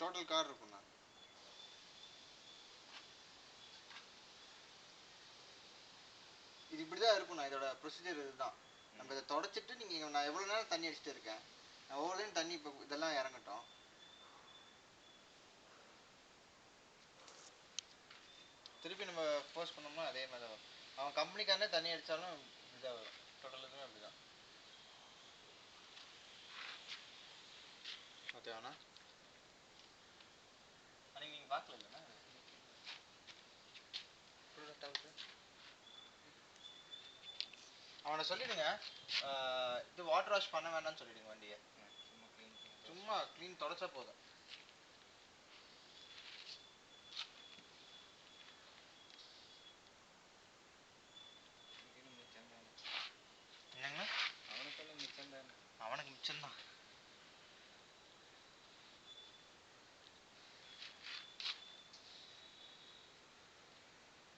Total car இருக்குண்ணா. இது இப்படிதான் இருக்குண்ணா. இதோட ப்ரொசீஜர் இதுதான். நம்ம இதை தொடச்சிட்டு நீங்கள் நான் எவ்வளோ நேரம் தண்ணி அடிச்சுட்டு இருக்கேன். நான் ஒவ்வொரு டைம் தண்ணி இப்போ இதெல்லாம் இறங்கட்டும். திருப்பி நம்ம போஸ்ட் பண்ணோம்னா அதே மாதிரி தான் வரும். அவன் கம்பெனிக்காரனே தண்ணி அடித்தாலும் இப்படிதான் வரும். டோட்டல் இதுவுமே அப்படிதான். ஓகேவாண்ணா? அன்னைக்கு நீங்கள் பார்க்கல இல்லைண்ணா? அவனை சொல்லிடுங்க, இது வாட்டர் வாஷ் பண்ண வேண்டாம்னு சொல்லிடுங்க வண்டியை. சும்மா க்ளீன் தொடச்சா போதும். என்னங்கண்ணா? அவனுக்கெல்லாம் மிச்சம் தானே. அவனுக்கு மிச்சம்தான்.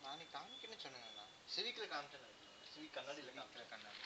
நானே காமிக்கணும்னு சொன்னேங்கண்ணா. சிவிக்கில் காமிச்சேன்னு நினைக்கிறேன். சிவிக் கண்ணாடியில் காமிக்கிறேன். கண்ணாடி